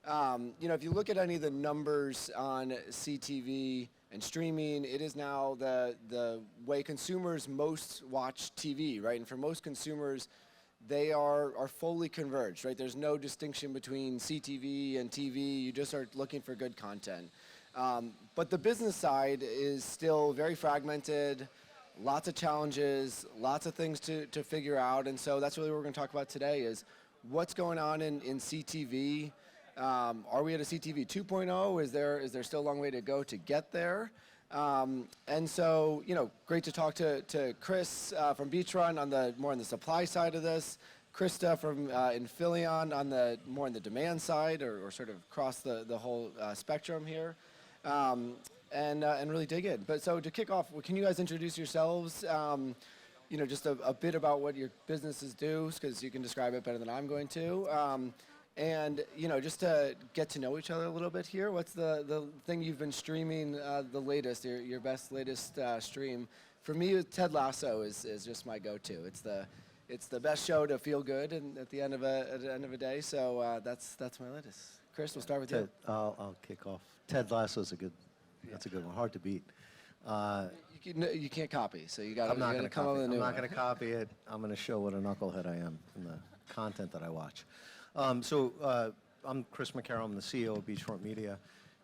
If you look at any of the numbers on CTV and streaming, it is now the way consumers most watch TV, right? And for most consumers, they are fully converged, right? There's no distinction between CTV and TV. You just are looking for good content. But the business side is still very fragmented, lots of challenges, lots of things to figure out. And so that's really what we're going to talk about today is what's going on in CTV. Are we at a CTV 2.0? Is there still a long way to go to get there? And so, great to talk to Chris from Beachfront on more on the supply side of this, Christa from Infillion on more on the demand side, or sort of across the whole spectrum here, and really dig in. But so to kick off, can you guys introduce yourselves? Just a bit about what your businesses do, because you can describe it better than I'm going to. And just to get to know each other a little bit here, what's the thing you've been streaming the latest, your latest stream? For me, Ted Lasso is just my go-to. It's the best show to feel good and at the end of a day. So that's my latest. Chris, we'll start with you. I'll kick off. Ted Lasso is that's a good one. Hard to beat. You can't copy, so you got to come up with a new one. I'm not going to copy it. I'm going to show what a knucklehead I am in the content that I watch. I'm Chris Maccaro. I'm the CEO of Beachfront Media.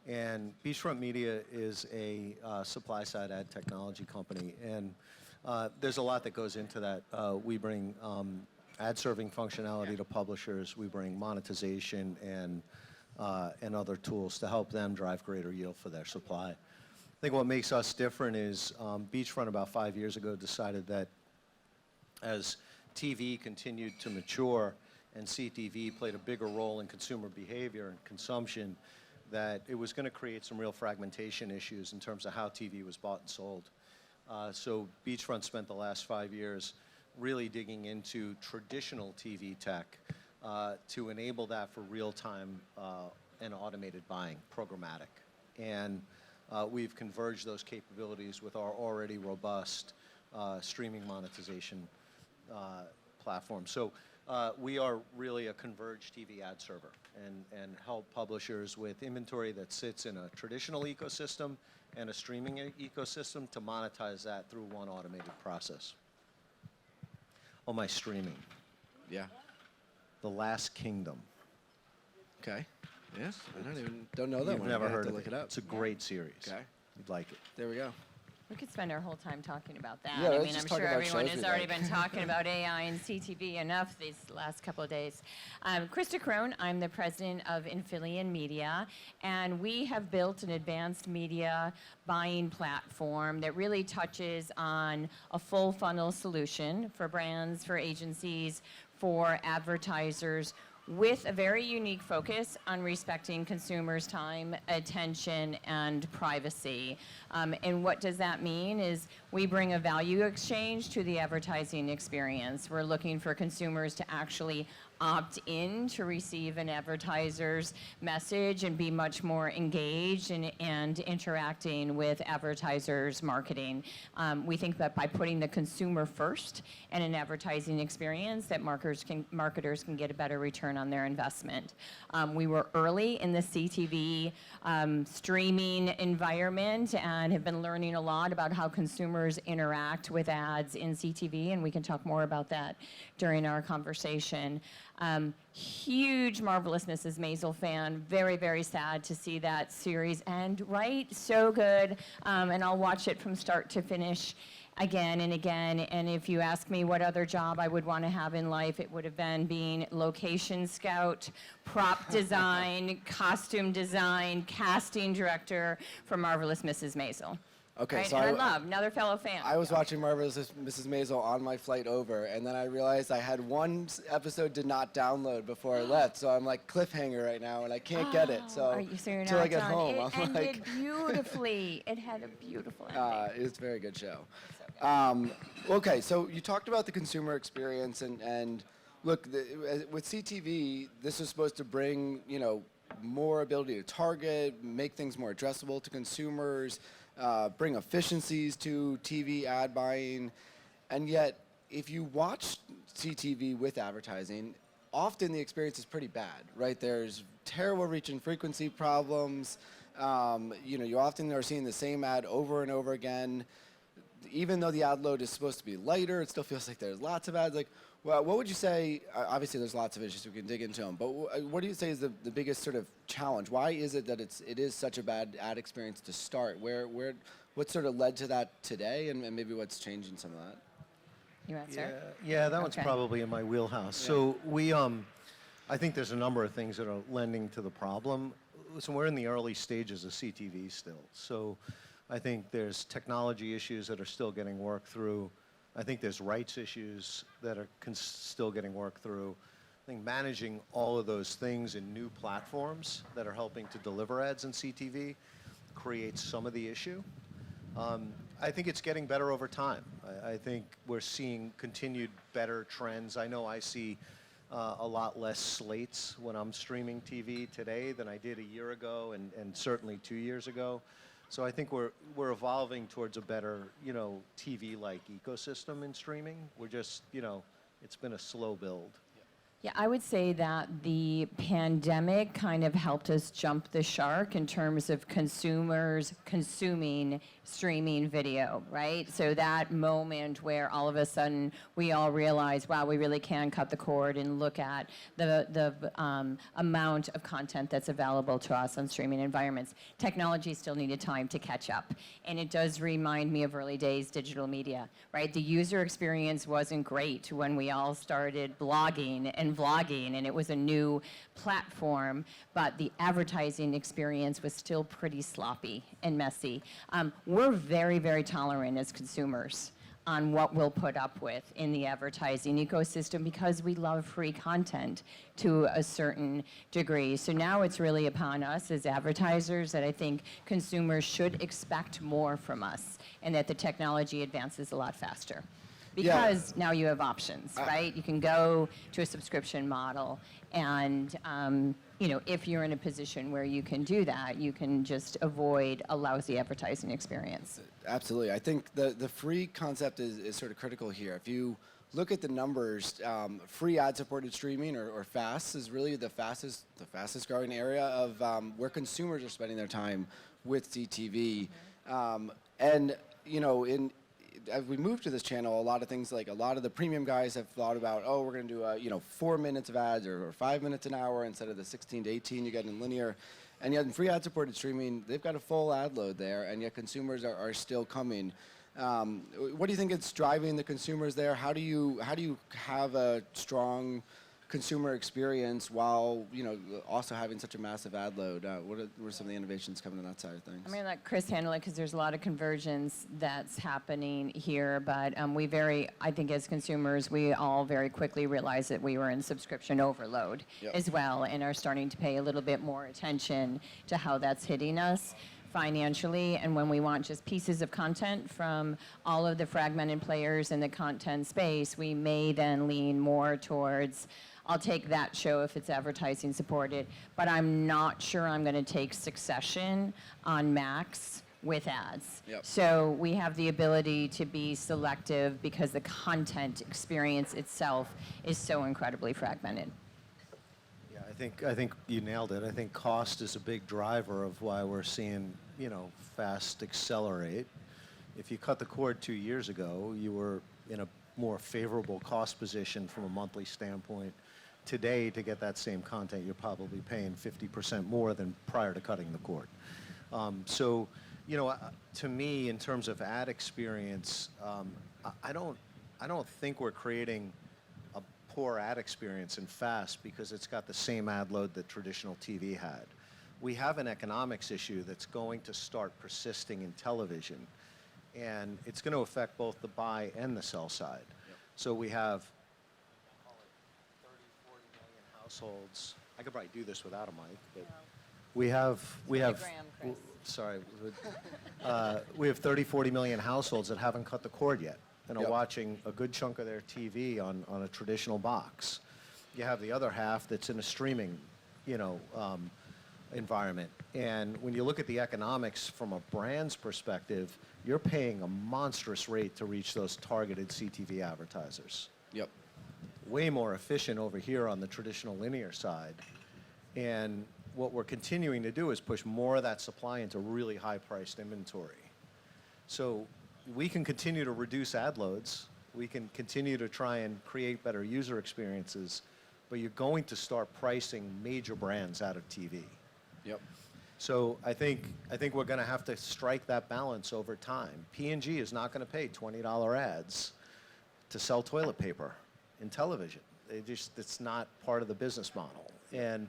And Beachfront Media is a supply-side ad technology company. And there's a lot that goes into that. We bring ad-serving functionality to publishers. We bring monetization and other tools to help them drive greater yield for their supply. I think what makes us different is Beachfront about 5 years ago decided that as TV continued to mature, and CTV played a bigger role in consumer behavior and consumption, that it was going to create some real fragmentation issues in terms of how TV was bought and sold. So Beachfront spent the last 5 years really digging into traditional TV tech to enable that for real-time and automated buying, programmatic. And we've converged those capabilities with our already robust streaming monetization platform. So we are really a converged TV ad server and help publishers with inventory that sits in a traditional ecosystem and a streaming ecosystem to monetize that through one automated process. Oh, my streaming. Yeah. The Last Kingdom. Okay. Yes. I don't know that You've one. never heard to of look it. it up. It's a great series. Okay. You'd like it. There we go. We could spend our whole time talking about that. Yeah, I let's mean, just I'm talk sure about everyone shows has we already like. been talking about AI and CTV enough these last couple of days. Christa Carone, I'm the president of Infillion Media, and we have built an advanced media buying platform that really touches on a full funnel solution for brands, for agencies, for advertisers, with a very unique focus on respecting consumers' time, attention, and privacy. And what does that mean is we bring a value exchange to the advertising experience. We're looking for consumers to actually opt in to receive an advertiser's message and be much more engaged and interacting with advertisers' marketing. We think that by putting the consumer first in an advertising experience, that marketers can get a better return on their investment. We were early in the CTV streaming environment and have been learning a lot about how consumers interact with ads in CTV, and we can talk more about that during our conversation. Huge Marvelous Mrs. Maisel fan. Very, very sad to see that series end, right? So good. And I'll watch it from start to finish again and again. And if you ask me what other job I would want to have in life, it would have been being location scout, prop design, costume design, casting director for Marvelous Mrs. Maisel. Okay, right? so and I love another fellow fan. I was watching Marvelous Mrs. Maisel on my flight over, and then I realized I had one episode did not download before I left, so I'm like cliffhanger right now, and I can't get it. So until I get home, it I'm like. Ended beautifully. It had a beautiful ending. It's a very good show. Okay, so you talked about the consumer experience, and look, with CTV, this is supposed to bring more ability to target, make things more addressable to consumers. Bring efficiencies to TV ad buying, and yet if you watch CTV with advertising, often the experience is pretty bad, right? There's terrible reach and frequency problems. You often are seeing the same ad over and over again. Even though the ad load is supposed to be lighter, it still feels like there's lots of ads. Like, well, what would you say? Obviously, there's lots of issues we can dig into them. But what do you say is the biggest sort of challenge? Why is it that it is such a bad ad experience to start? What sort of led to that today, and maybe what's changing some of that? You answer? Yeah, that one's Okay. probably in my wheelhouse. Yeah. So I think there's a number of things that are lending to the problem. Listen, we're in the early stages of CTV still. So I think there's technology issues that are still getting worked through. I think there's rights issues that are still getting worked through. I think managing all of those things in new platforms that are helping to deliver ads in CTV creates some of the issue. I think it's getting better over time. I think we're seeing continued better trends. I know I see a lot less slates when I'm streaming TV today than I did a year ago and certainly 2 years ago. So I think we're evolving towards a better, TV-like ecosystem in streaming. We're just, it's been a slow build. Yeah, I would say that the pandemic kind of helped us jump the shark in terms of consumers consuming streaming video, right? So that moment where all of a sudden we all realize, wow, we really can cut the cord and look at the amount of content that's available to us on streaming environments. Technology still needed time to catch up. And it does remind me of early days digital media, right? The user experience wasn't great when we all started blogging and vlogging, and it was a new platform, but the advertising experience was still pretty sloppy and messy. We're very, very tolerant as consumers on what we'll put up with in the advertising ecosystem because we love free content to a certain degree. So now it's really upon us as advertisers that I think consumers should expect more from us and that the technology advances a lot faster. Because now you have options, right? You can go to a subscription model, and if you're in a position where you can do that, you can just avoid a lousy advertising experience. Absolutely. I think the free concept is sort of critical here. If you look at the numbers, free ad-supported streaming or FAST is really the fastest growing area of where consumers are spending their time with CTV. As we move to this channel, a lot of things like a lot of the premium guys have thought about, we're going to do 4 minutes of ads or 5 minutes an hour instead of the 16 to 18 you get in linear. And yet in free ad-supported streaming, they've got a full ad load there, and yet consumers are still coming. What do you think is driving the consumers there? How do you have a strong consumer experience while also having such a massive ad load? What are some of the innovations coming on that side of things? I'm going to let Chris handle it because there's a lot of convergence that's happening here. But I think as consumers, we all very quickly realized that we were in subscription overload as well and are starting to pay a little bit more attention to how that's hitting us financially, and when we want just pieces of content from all of the fragmented players in the content space, we may then lean more towards, I'll take that show if it's advertising supported, but I'm not sure I'm going to take Succession on Max with ads. So we have the ability to be selective because the content experience itself is so incredibly fragmented. I think you nailed it. I think cost is a big driver of why we're seeing, FAST accelerate. If you cut the cord 2 years ago, you were in a more favorable cost position from a monthly standpoint. Today, to get that same content, you're probably paying 50% more than prior to cutting the cord. To me, in terms of ad experience, I don't think we're creating a poor ad experience in FAST because it's got the same ad load that traditional TV had. We have an economics issue that's going to start persisting in television, and it's going to affect both the buy and the sell side. So we have 30, 40 million households. I could probably do this without a mic, but we have we have 30, 40 million households that haven't cut the cord yet and are watching a good chunk of their TV on a traditional box. You have the other half that's in a streaming, environment. And when you look at the economics from a brand's perspective, you're paying a monstrous rate to reach those targeted CTV advertisers. way more efficient over here on the traditional linear side. And what we're continuing to do is push more of that supply into really high-priced inventory. So we can continue to reduce ad loads. We can continue to try and create better user experiences, but you're going to start pricing major brands out of TV. Yep. So I think we're going to have to strike that balance over time. P&G is not going to pay $20 ads to sell toilet paper in television. It's not part of the business model. And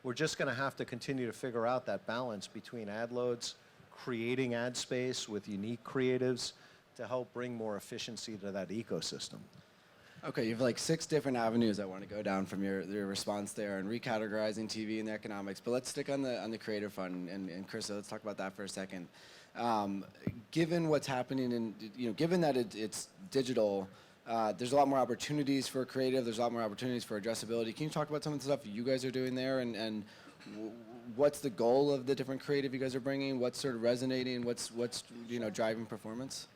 we're just going to have to continue to figure out that balance between ad loads, creating ad space with unique creatives to help bring more efficiency to that ecosystem. Okay, you have like 6 different avenues I want to go down from your response there and recategorizing TV and the economics. But let's stick on the creative front, and Christa, let's talk about that for a second. Given what's happening, and given that it's digital, there's a lot more opportunities for creative. There's a lot more opportunities for addressability. Can you talk about some of the stuff you guys are doing there, and what's the goal of the different creative you guys are bringing? What's sort of resonating? What's driving performance?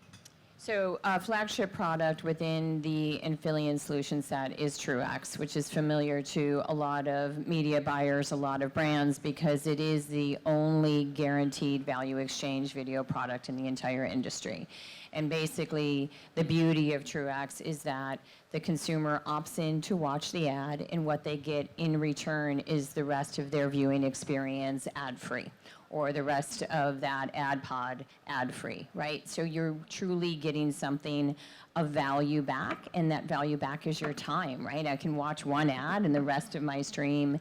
So a flagship product within the Infillion solution set is TrueX, which is familiar to a lot of media buyers, a lot of brands, because it is the only guaranteed value exchange video product in the entire industry. And basically, the beauty of TrueX is that the consumer opts in to watch the ad, and what they get in return is the rest of their viewing experience ad-free, or the rest of that ad pod ad-free, right? So you're truly getting something of value back, and that value back is your time, right? I can watch one ad, and the rest of my stream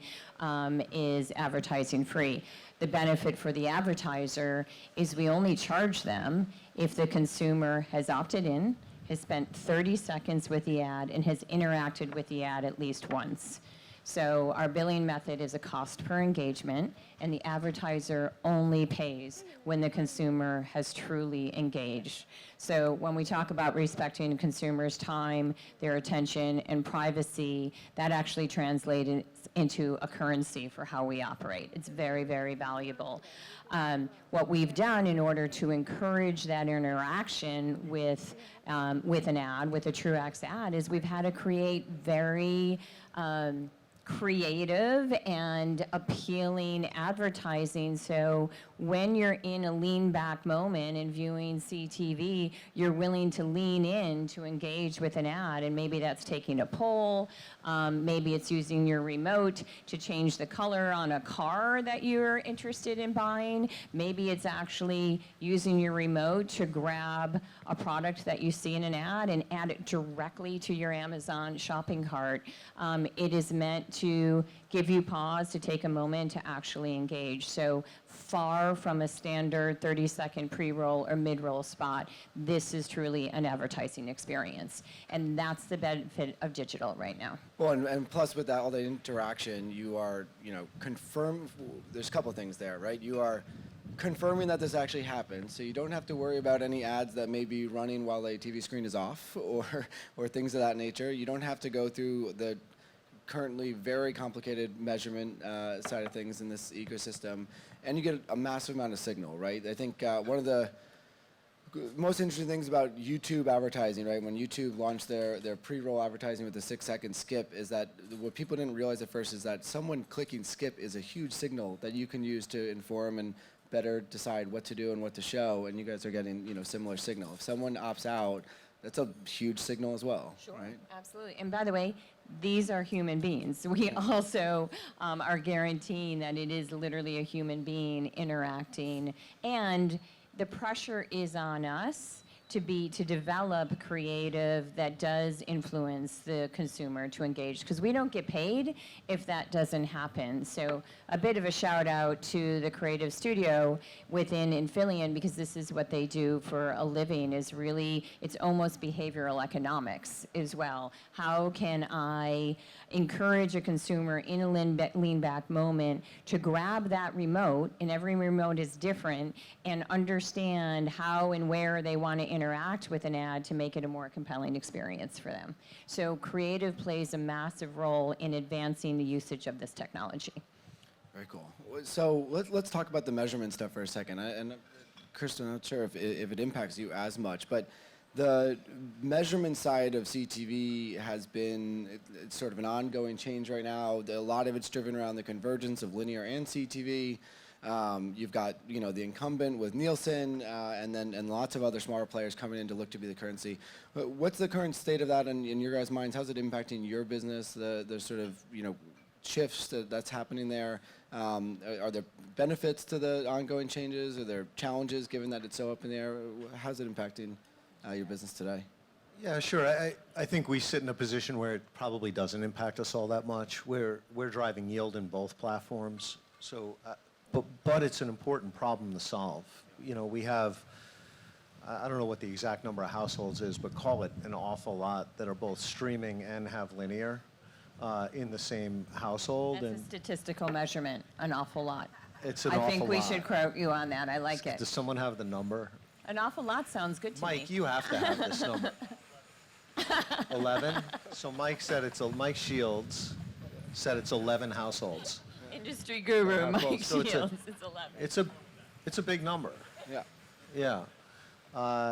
is advertising free. The benefit for the advertiser is we only charge them if the consumer has opted in, has spent 30 seconds with the ad, and has interacted with the ad at least once. So our billing method is a cost per engagement, and the advertiser only pays when the consumer has truly engaged. So when we talk about respecting consumers' time, their attention, and privacy, that actually translates into a currency for how we operate. It's very, very valuable. What we've done in order to encourage that interaction with an ad, with a TrueX ad, is we've had to create very creative and appealing advertising. So when you're in a lean back moment and viewing CTV, you're willing to lean in to engage with an ad, and maybe that's taking a poll, maybe it's using your remote to change the color on a car that you're interested in buying, maybe it's actually using your remote to grab a product that you see in an ad and add it directly to your Amazon shopping cart. It is meant to give you pause, to take a moment to actually engage. So far from a standard 30-second pre-roll or mid-roll spot, this is truly an advertising experience. And that's the benefit of digital right now. Well, and plus with that, all the interaction, you are, there's a couple things there, right? You are confirming that this actually happened, so you don't have to worry about any ads that may be running while a TV screen is off or things of that nature. You don't have to go through the currently very complicated measurement side of things in this ecosystem, and you get a massive amount of signal, right? I think one of the most interesting things about YouTube advertising, right, when YouTube launched their pre-roll advertising with the 6-second skip, is that what people didn't realize at first is that someone clicking skip is a huge signal that you can use to inform and better decide what to do and what to show, and you guys are getting similar signal. If someone opts out, that's a huge signal as well, sure, right? Absolutely. And by the way, these are human beings. We also are guaranteeing that it is literally a human being interacting, and the pressure is on us to develop creative that does influence the consumer to engage, because we don't get paid if that doesn't happen. So a bit of a shout out to the creative studio within Infillion, because this is what they do for a living, is really, it's almost behavioral economics as well. How can I encourage a consumer in a lean back moment to grab that remote, and every remote is different, and understand how and where they want to interact with an ad to make it a more compelling experience for them. So creative plays a massive role in advancing the usage of this technology. Very cool. So let's talk about the measurement stuff for a second. And Christa, I'm not sure if it impacts you as much, but The measurement side of CTV has been it's sort of an ongoing change right now. A lot of it's driven around the convergence of linear and CTV. You've got the incumbent with Nielsen, and lots of other smaller players coming in to look to be the currency. But what's the current state of that in your guys' minds? How's it impacting your business? The sort of shifts that's happening there. Are there benefits to the ongoing changes? Are there challenges given that it's so up in the air? How's it impacting your business today? Yeah, sure. I think we sit in a position where it probably doesn't impact us all that much. We're driving yield in both platforms. So, but it's an important problem to solve. We have, I don't know what the exact number of households is, but call it an awful lot that are both streaming and have linear in the same household. That's a statistical measurement, an awful lot. It's an awful lot. I think we should quote you on that. I like it. Does someone have the number? An awful lot sounds good to me. Mike, you have to have this number. 11? So Mike Shields said it's 11 households. Industry guru Mike So Shields, it's 11. It's a big number. Yeah. Yeah.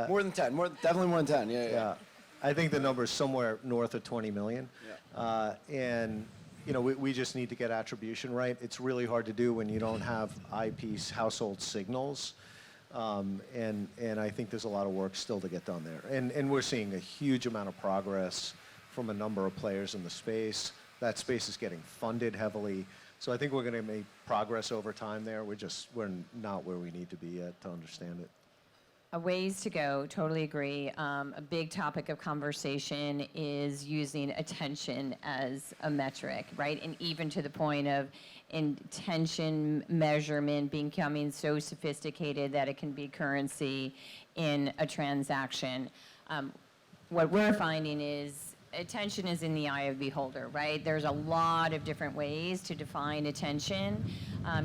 More than 10. Definitely more than 10. Yeah. I think the number is somewhere north of 20 million. Yeah. And we just need to get attribution right. It's really hard to do when you don't have IP household signals. And I think there's a lot of work still to get done there. And we're seeing a huge amount of progress from a number of players in the space. That space is getting funded heavily. So I think we're going to make progress over time there. We're not where we need to be yet to understand it. A ways to go, totally agree. A big topic of conversation is using attention as a metric, right? And even to the point of intention measurement becoming so sophisticated that it can be currency in a transaction. What we're finding is attention is in the eye of the beholder, right? There's a lot of different ways to define attention.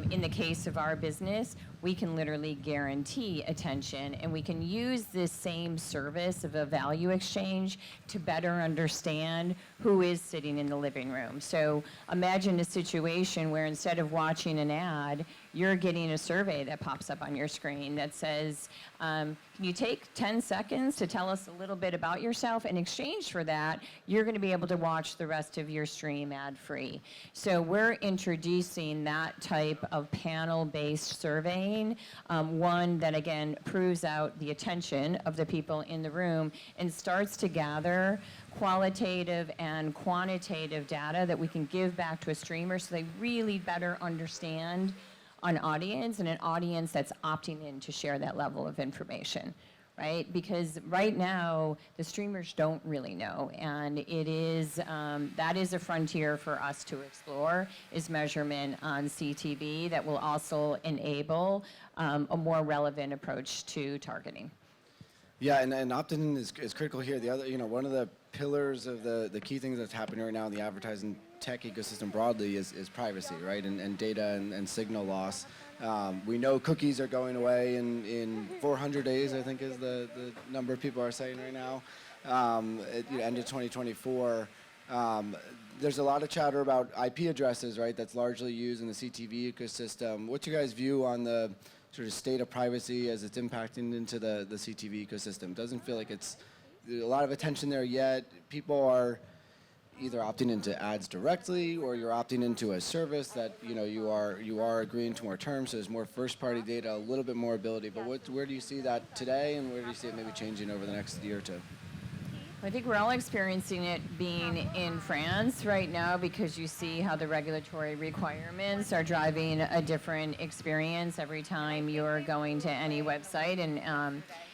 In the case of our business, we can literally guarantee attention, and we can use this same service of a value exchange to better understand who is sitting in the living room. So imagine a situation where instead of watching an ad, you're getting a survey that pops up on your screen that says, can you take 10 seconds to tell us a little bit about yourself? In exchange for that, you're going to be able to watch the rest of your stream ad-free. So we're introducing that type of panel-based surveying, one that, again, proves out the attention of the people in the room and starts to gather qualitative and quantitative data that we can give back to a streamer so they really better understand an audience, and an audience that's opting in to share that level of information, right? Because right now, the streamers don't really know, and it is, that is a frontier for us to explore, is measurement on CTV that will also enable a more relevant approach to targeting. Yeah, and opt-in is critical here. The other, one of the pillars of the key things that's happening right now in the advertising tech ecosystem broadly is privacy, right? And data and signal loss. We know cookies are going away in 400 days, I think is the number of people are saying right now. At the end of 2024. There's a lot of chatter about IP addresses, right? That's largely used in the CTV ecosystem. What's your guys' view on the sort of state of privacy as it's impacting into the CTV ecosystem? Doesn't feel like there's a lot of attention there yet. People are either opting into ads directly, or you're opting into a service that you are agreeing to more terms. So there's more first-party data, a little bit more ability. But where do you see that today, and where do you see it maybe changing over the next year or two? I think we're all experiencing it being in France right now, because you see how the regulatory requirements are driving a different experience every time you're going to any website,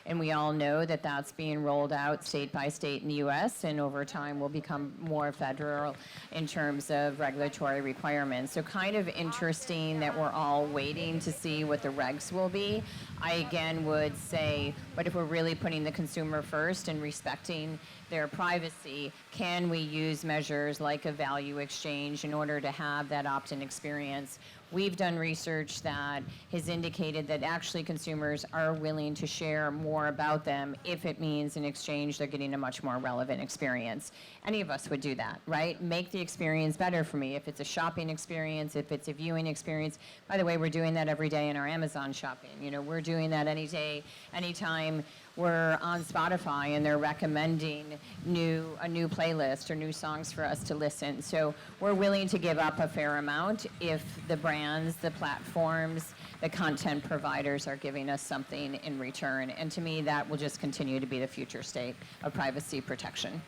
and we all know that that's being rolled out state by state in the U.S. and over time will become more federal in terms of regulatory requirements. So kind of interesting that we're all waiting to see what the regs will be. I again would say, but if we're really putting the consumer first and respecting their privacy, can we use measures like a value exchange in order to have that opt-in experience? We've done research that has indicated that actually consumers are willing to share more about them if it means in exchange they're getting a much more relevant experience. Any of us would do that, right? Make the experience better for me. If it's a shopping experience, if it's a viewing experience. By the way, we're doing that every day in our Amazon shopping. We're doing that any day, anytime we're on Spotify and they're recommending a new playlist or new songs for us to listen. So we're willing to give up a fair amount if the brands, the platforms, the content providers are giving us something in return. And to me, that will just continue to be the future state of privacy protection.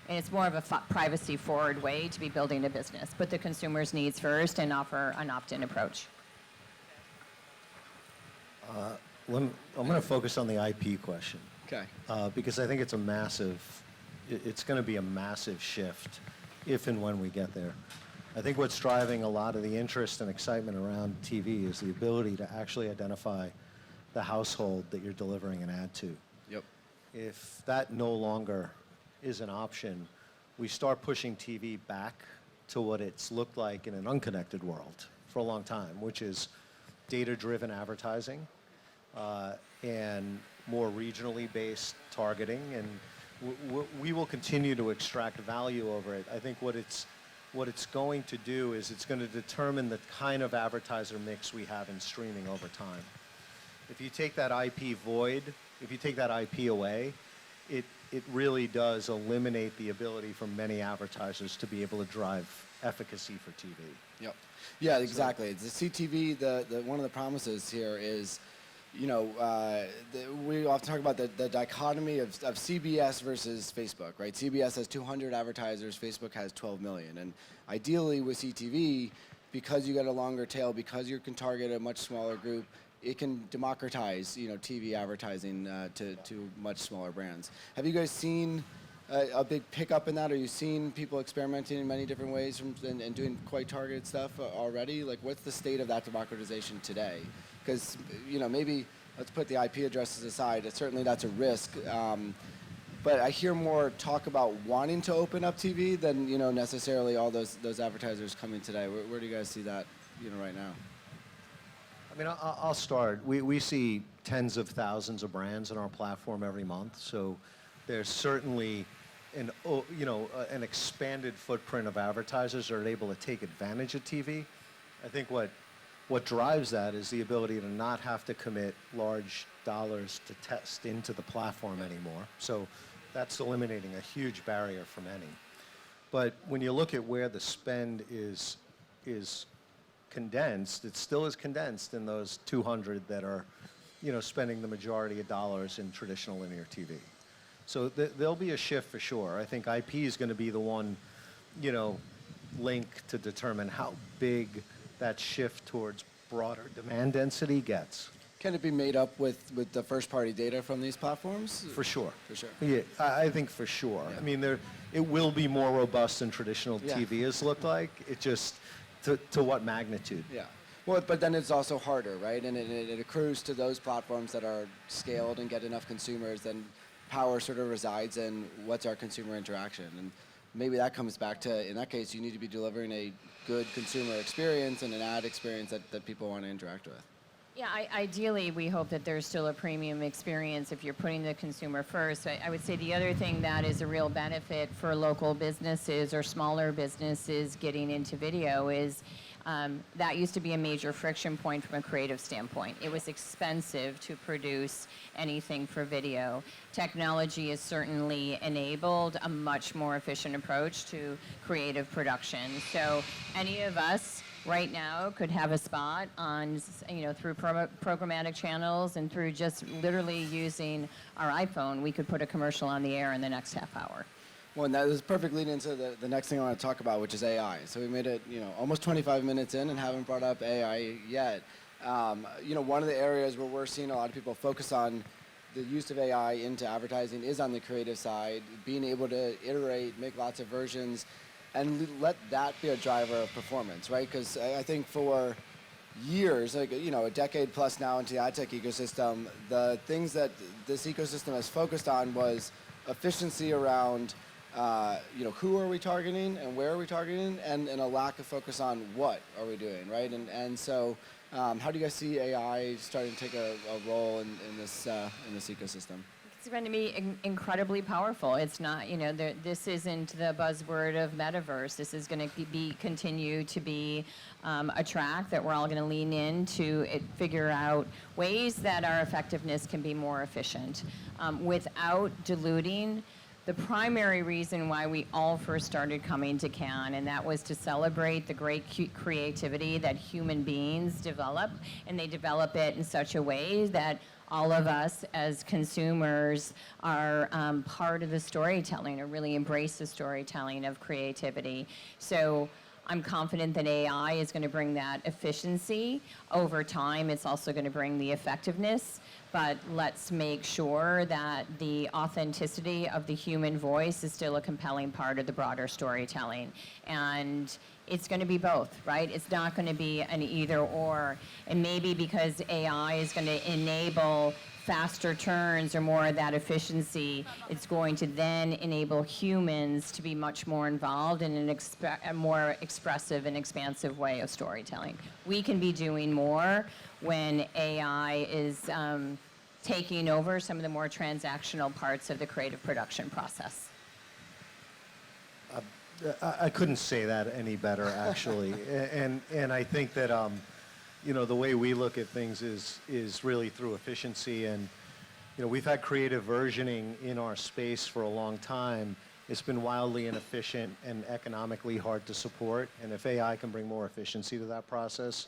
And it's more of a privacy-forward way to be building a business. Put the consumer's needs first and offer an opt-in approach. I'm going to focus on the IP question. Okay. Because I think it's it's going to be a massive shift if and when we get there. I think what's driving a lot of the interest and excitement around TV is the ability to actually identify the household that you're delivering an ad to. Yep. If that no longer is an option, we start pushing TV back to what it's looked like in an unconnected world for a long time, which is data-driven advertising and more regionally based targeting, and we will continue to extract value over it. I think what it's going to do is it's going to determine the kind of advertiser mix we have in streaming over time. If you take that IP void, if you take that IP away, it really does eliminate the ability for many advertisers to be able to drive efficacy for TV. Yep. Yeah, exactly. The CTV, one of the promises here is, we often talk about the dichotomy of CBS versus Facebook, right? CBS has 200 advertisers, Facebook has 12 million. And ideally with CTV, because you got a longer tail, because you can target a much smaller group, it can democratize, TV advertising to much smaller brands. Have you guys seen a big pickup in that? Are you seeing people experimenting in many different ways and doing quite targeted stuff already? Like, what's the state of that democratization today? Because, maybe let's put the IP addresses aside. Certainly that's a risk. But I hear more talk about wanting to open up TV than, necessarily all those advertisers coming today. Where do you guys see that, right now? I mean, I'll start. We see tens of thousands of brands on our platform every month, so there's certainly an expanded footprint of advertisers that are able to take advantage of TV. I think what drives that is the ability to not have to commit large dollars to test into the platform anymore. So that's eliminating a huge barrier for many. But when you look at where the spend is condensed, it still is condensed in those 200 that are, spending the majority of dollars in traditional linear TV. So there'll be a shift for sure. I think IP is going to be the one, link to determine how big that shift towards broader demand density gets. Can it be made up with the first-party data from these platforms? For sure. For sure. Yeah, I think for sure. Yeah. I mean, it will be more robust than traditional Yeah. TV has looked like. It just, to what magnitude? Yeah. Well, but then it's also harder, right? And it accrues to those platforms that are scaled and get enough consumers, then power sort of resides in what's our consumer interaction. And maybe that comes back to, in that case, you need to be delivering a good consumer experience and an ad experience that people want to interact with. Yeah, ideally, we hope that there's still a premium experience if you're putting the consumer first. I would say the other thing that is a real benefit for local businesses or smaller businesses getting into video is that used to be a major friction point from a creative standpoint. It was expensive to produce anything for video. Technology has certainly enabled a much more efficient approach to creative production. So any of us right now could have a spot on, through programmatic channels and through just literally using our iPhone, we could put a commercial on the air in the next half hour. Well, and that is perfect lead into the next thing I want to talk about, which is AI. So we made it, almost 25 minutes in and haven't brought up AI yet. One of the areas where we're seeing a lot of people focus on the use of AI into advertising is on the creative side, being able to iterate, make lots of versions, and let that be a driver of performance, right? Because I think for years, a decade plus now into the ad tech ecosystem, the things that this ecosystem has focused on was efficiency around, who are we targeting and where are we targeting, and a lack of focus on what are we doing, right? And so, how do you guys see AI starting to take a role in this ecosystem? It's going to be incredibly powerful. It's not, this isn't the buzzword of metaverse. This is going to continue to be a track that we're all going to lean into, figure out ways that our effectiveness can be more efficient without diluting the primary reason why we all first started coming to Cannes, and that was to celebrate the great creativity that human beings develop, and they develop it in such a way that all of us as consumers are part of the storytelling, or really embrace the storytelling of creativity. So I'm confident that AI is going to bring that efficiency over time. It's also going to bring the effectiveness, but let's make sure that the authenticity of the human voice is still a compelling part of the broader storytelling. And it's going to be both, right? It's not going to be an either or. And maybe because AI is going to enable faster turns or more of that efficiency, it's going to then enable humans to be much more involved in a more expressive and expansive way of storytelling. We can be doing more when AI is taking over some of the more transactional parts of the creative production process. I couldn't say that any better, actually. and I think that the way we look at things is really through efficiency. And we've had creative versioning in our space for a long time. It's been wildly inefficient and economically hard to support. And if AI can bring more efficiency to that process,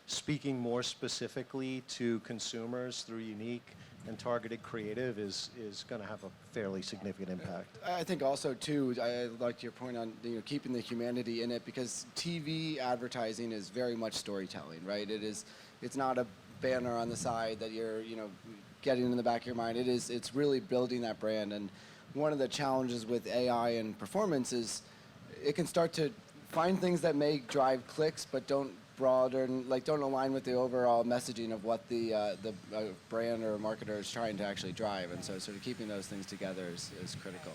speaking more specifically to consumers through unique and targeted creative is going to have a fairly significant impact. I think also too, I liked your point on keeping the humanity in it, because TV advertising is very much storytelling, right? It's not a banner on the side that you're getting in the back of your mind. It's really building that brand. And one of the challenges with AI and performance is it can start to find things that may drive clicks but don't align with the overall messaging of what the brand or marketer is trying to actually drive. And so sort of keeping those things together is critical.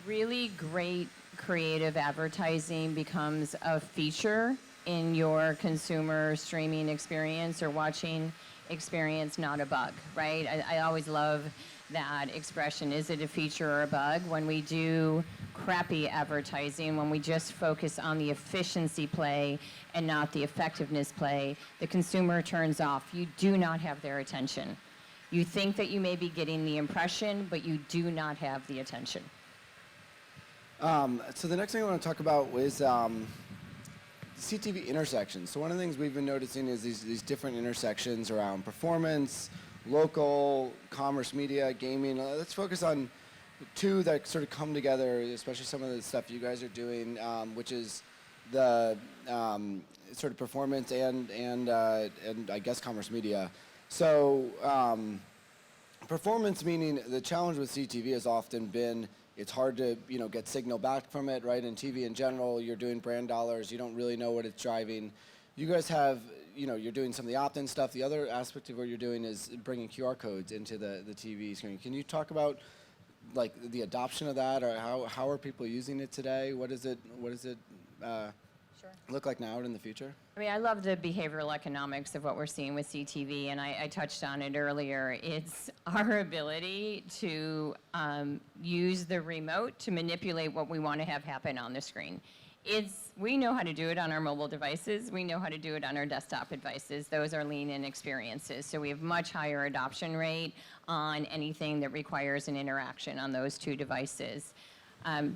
Really great creative advertising becomes a feature in your consumer streaming experience or watching experience, not a bug, right? I always love that expression. Is it a feature or a bug? When we do crappy advertising, when we just focus on the efficiency play and not the effectiveness play, the consumer turns off. You do not have their attention. You think that you may be getting the impression, but you do not have the attention. So the next thing I want to talk about is CTV intersections. So one of the things we've been noticing is these different intersections around performance, local, commerce media, gaming. Let's focus on two that sort of come together, especially some of the stuff you guys are doing, which is the sort of performance and I guess commerce media. So performance, meaning the challenge with CTV has often been it's hard to get signal back from it, right? In TV in general, you're doing brand dollars, you don't really know what it's driving. You guys have, you're doing some of the opt-in stuff. The other aspect of what you're doing is bringing QR codes into the TV screen. Can you talk about like the adoption of that, or how are people using it today? What does it look like now and in the future? I mean, I love the behavioral economics of what we're seeing with CTV, and I touched on it earlier. It's our ability to use the remote to manipulate what we want to have happen on the screen. We know how to do it on our mobile devices. We know how to do it on our desktop devices. Those are lean-in experiences. So we have much higher adoption rate on anything that requires an interaction on those two devices.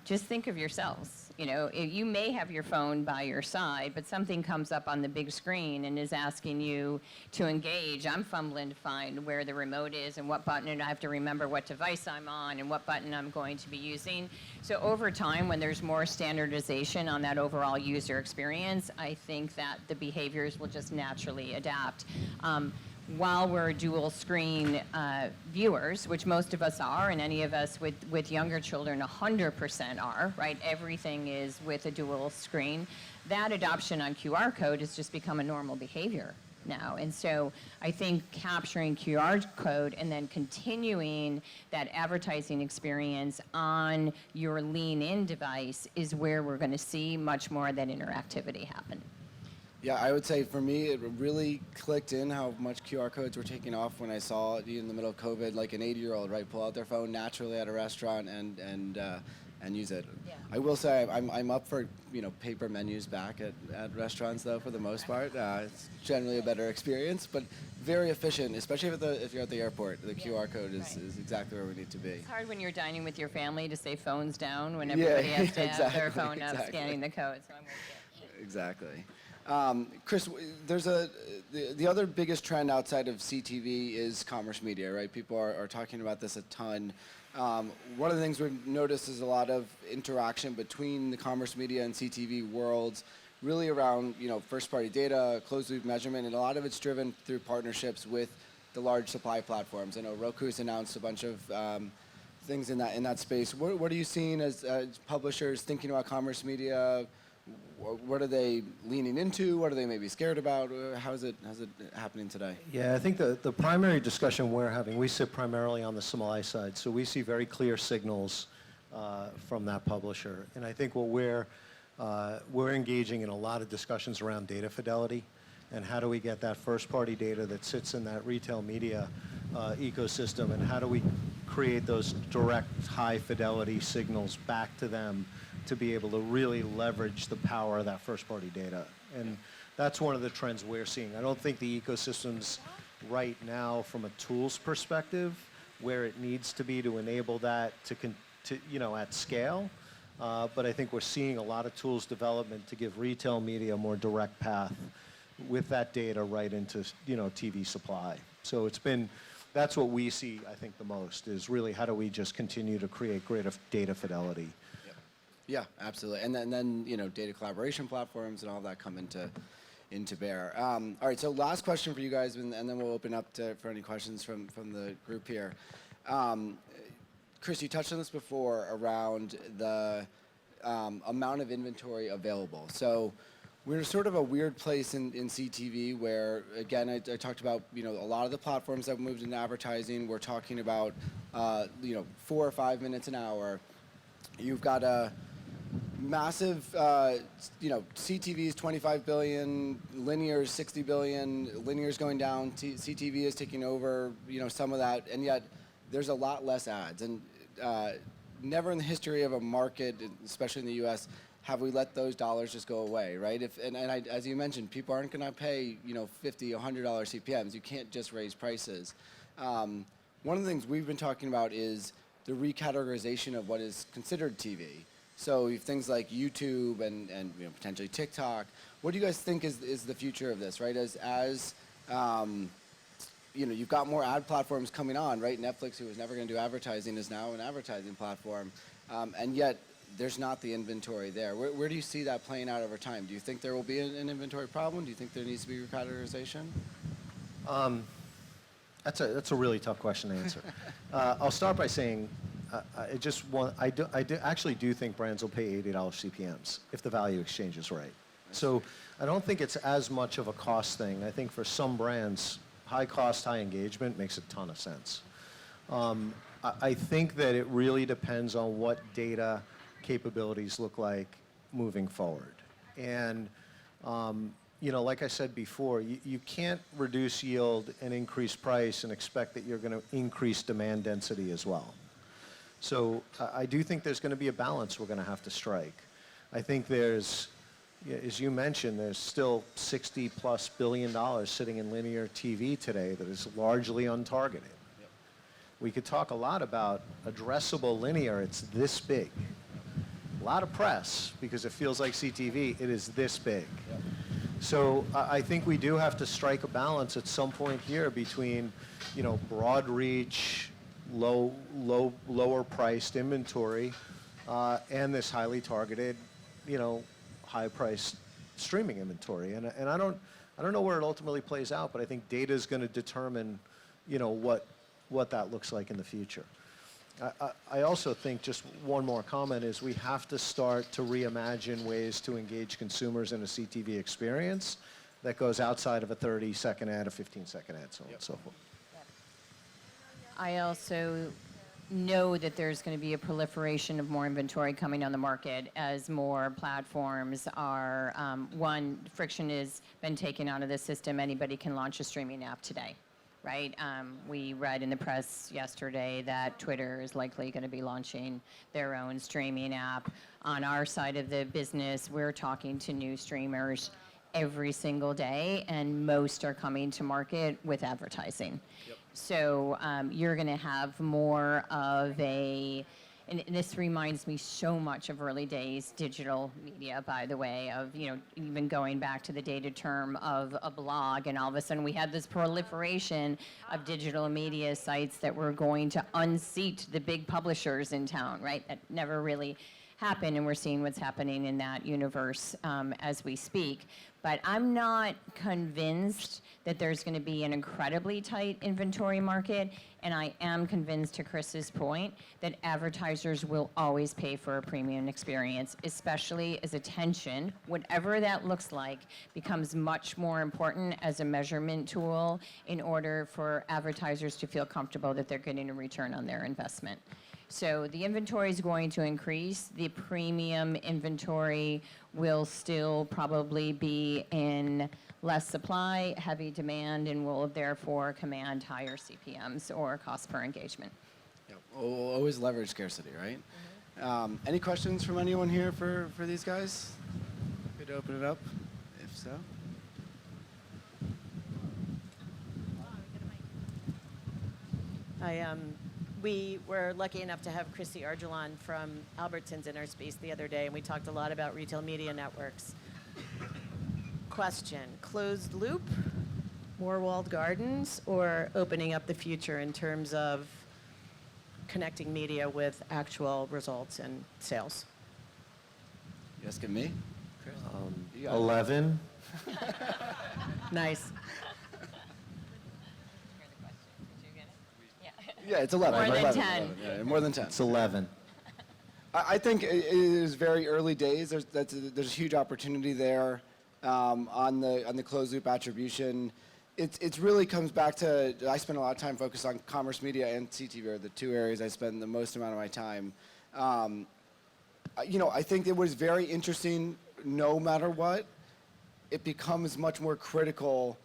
Just think of yourselves. You may have your phone by your side, but something comes up on the big screen and is asking you to engage. I'm fumbling to find where the remote is and what button, and I have to remember what device I'm on and what button I'm going to be using. So over time, when there's more standardization on that overall user experience, I think that the behaviors will just naturally adapt. While we're dual screen viewers, which most of us are, and any of us with younger children 100% are, right? Everything is with a dual screen. That adoption on QR code has just become a normal behavior now. And so I think capturing QR code and then continuing that advertising experience on your lean-in device is where we're going to see much more of that interactivity happen. Yeah, I would say for me, it really clicked in how much QR codes were taking off when I saw in the middle of COVID, like an 80-year-old, right, pull out their phone naturally at a restaurant and use it. Yeah. I will say I'm up for paper menus back at restaurants though for the most part. It's generally a better experience, but very efficient, especially if you're at the airport. The QR code is exactly where we need to be. It's hard when you're dining with your family to say phones down when everybody has to have their phone up scanning the code. So I'm with you. Exactly. Chris, there's the other biggest trend outside of CTV is commerce media, right? People are talking about this a ton. One of the things we've noticed is a lot of interaction between the commerce media and CTV worlds, really around first-party data, closed-loop measurement, and a lot of it's driven through partnerships with the large supply platforms. I know Roku's announced a bunch of things in that space. What are you seeing as publishers thinking about commerce media? What are they leaning into? What are they maybe scared about? How's it happening today? Yeah, I think the primary discussion we're having, we sit primarily on the supply side, so we see very clear signals from that publisher. And I think what we're engaging in a lot of discussions around data fidelity and how do we get that first-party data that sits in that retail media ecosystem, and how do we create those direct high-fidelity signals back to them to be able to really leverage the power of that first-party data. And that's one of the trends we're seeing. I don't think the ecosystem's right now from a tools perspective where it needs to be to enable that to at scale. But I think we're seeing a lot of tools development to give retail media a more direct path with that data right into TV supply. So that's what we see, I think, the most, is really how do we just continue to create greater data fidelity. Yeah, absolutely. And then data collaboration platforms and all that come into bear. All right, so last question for you guys, and then we'll open up for any questions from the group here. Chris, you touched on this before around the amount of inventory available. So we're sort of a weird place in CTV where, again, I talked about a lot of the platforms that moved into advertising. We're talking about 4 or 5 minutes an hour. You've got a massive, CTV is 25 billion, linear is 60 billion, linear is going down, CTV is taking over, some of that, and yet there's a lot less ads. And never in the history of a market, especially in the U.S., have we let those dollars just go away, right? As you mentioned, people aren't going to pay, $50, $100 CPMs. You can't just raise prices. One of the things we've been talking about is the recategorization of what is considered TV. So things like YouTube and potentially TikTok. What do you guys think is the future of this, right? As you've got more ad platforms coming on, right? Netflix, who was never going to do advertising, is now an advertising platform, and yet there's not the inventory there. Where do you see that playing out over time? Do you think there will be an inventory problem? Do you think there needs to be recategorization? That's a really tough question to answer. I'll start by saying I actually do think brands will pay $80 CPMs if the value exchange is right. So I don't think it's as much of a cost thing. I think for some brands, high cost, high engagement makes a ton of sense. I think that it really depends on what data capabilities look like moving forward. And like I said before, you can't reduce yield and increase price and expect that you're going to increase demand density as well. So I do think there's going to be a balance we're going to have to strike. I think there's, as you mentioned, there's still $60+ billion sitting in linear TV today that is largely untargeted. Yep. We could talk a lot about addressable linear. It's this big. A lot of press because it feels like CTV. It is this big. Yep. So I think we do have to strike a balance at some point here between, broad reach, lower priced inventory, and this highly targeted, high priced streaming inventory. And I don't know where it ultimately plays out, but I think data is going to determine, what that looks like in the future. I also think, just one more comment, is we have to start to reimagine ways to engage consumers in a CTV experience that goes outside of a 30-second ad, a 15-second ad, so on and so forth. I also know that there's going to be a proliferation of more inventory coming on the market as more platforms are, one, friction has been taken out of the system. Anybody can launch a streaming app today, right? We read in the press yesterday that Twitter is likely going to be launching their own streaming app. On our side of the business, we're talking to new streamers every single day, and most are coming to market with advertising. Yep. So you're going to have more of a, and this reminds me so much of early days digital media, by the way, of, you know, even going back to the dated term of a blog, and all of a sudden we had this proliferation of digital media sites that were going to unseat the big publishers in town, right? That never really happened, and we're seeing what's happening in that universe as we speak. But I'm not convinced that there's going to be an incredibly tight inventory market, and I am convinced, to Chris's point, that advertisers will always pay for a premium experience, especially as attention, whatever that looks like, becomes much more important as a measurement tool in order for advertisers to feel comfortable that they're getting a return on their investment. So the inventory is going to increase. The premium inventory will still probably be in less supply, heavy demand, and will therefore command higher CPMs or cost per engagement. Yep. Always leverage scarcity, right? Mm-hmm. Any questions from anyone here for these guys? Good to open it up, if so. We were lucky enough to have Christy Argelon from Albertsons in our space the other day, and we talked a lot about retail media networks. Question, closed loop, more walled gardens, or opening up the future in terms of connecting media with actual results and sales? You asking me? Chris? 11. Nice. Yeah, it's 11. More than 11, 10. 11, yeah, more than 10. It's 11. I think it is very early days. There's a huge opportunity there on the closed loop attribution. It really comes back to, I spend a lot of time focused on commerce media and CTV are the two areas I spend the most amount of my time. You know, I think it was very interesting. No matter what, it becomes much more critical.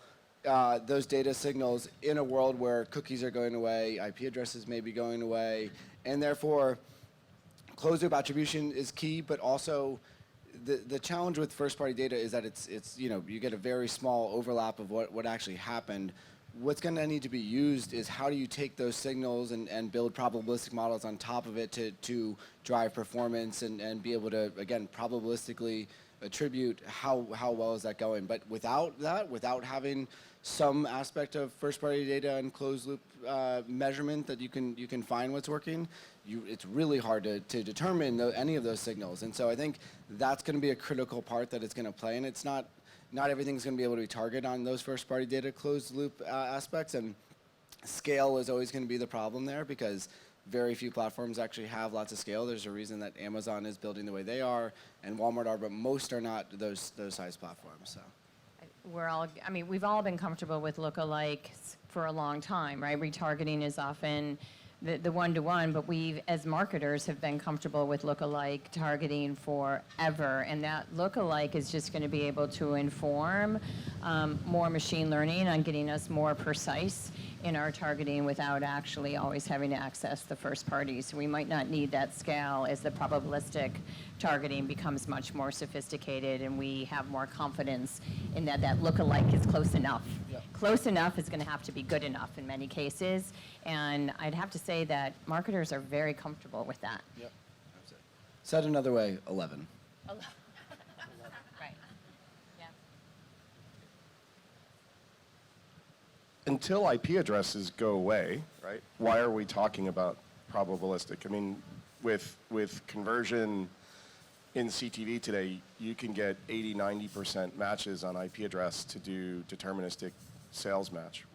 Those data signals in a world where cookies are going away, IP addresses may be going away, and therefore closed loop attribution is key, but also the challenge with first party data is that it's you know, you get a very small overlap of what actually happened. What's going to need to be used is how do you take those signals and build probabilistic models on top of it to drive performance and be able to, again, probabilistically attribute how well is that going. But without that, without having some aspect of first-party data and closed-loop measurement that you can find what's working, it's really hard to determine any of those signals. And so I think that's going to be a critical part that it's going to play. And it's not everything's going to be able to be targeted on those first-party data closed-loop aspects. And scale is always going to be the problem there because very few platforms actually have lots of scale. There's a reason that Amazon is building the way they are, and Walmart are, but most are not those size platforms. So. We've all been comfortable with lookalikes for a long time, right? Retargeting is often the one-to-one, but we, as marketers, have been comfortable with lookalike targeting forever, and that lookalike is just going to be able to inform more machine learning on getting us more precise in our targeting without actually always having to access the first party. So we might not need that scale as the probabilistic targeting becomes much more sophisticated and we have more confidence in that lookalike is close enough. Yep. Close enough is going to have to be good enough in many cases, and I'd have to say that marketers are very comfortable with that. Yep. Said another way, 11. 11. Right. Yeah. Until IP addresses go away, right? Why are we talking about probabilistic? I mean, with conversion in CTV today, you can get 80-90% matches on IP address to do deterministic sales match.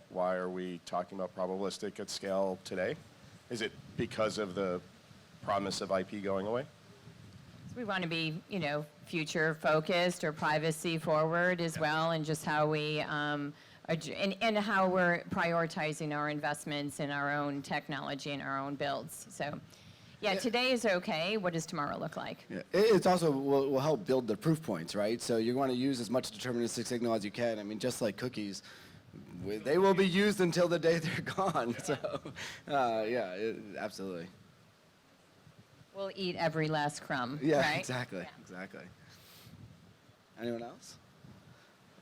Why are we talking about probabilistic at scale today? Is it because of the promise of IP going away? So we want to be, future focused or privacy forward as well, and just how we and how we're prioritizing our investments in our own technology and our own builds. So, yeah, today is okay. What does tomorrow look like? Yeah. It's also will help build the proof points, right? So you want to use as much deterministic signal as you can. I mean, just like cookies, they will be used until the day they're gone. So, absolutely. We'll eat every last crumb, Yeah, right? exactly. Anyone else?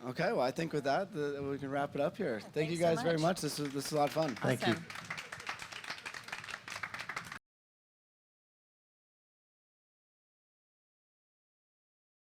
Okay, well, I think with that, we can wrap it up here. Thank you Thanks so guys very much. much. This was a lot of fun. Thank you. Awesome.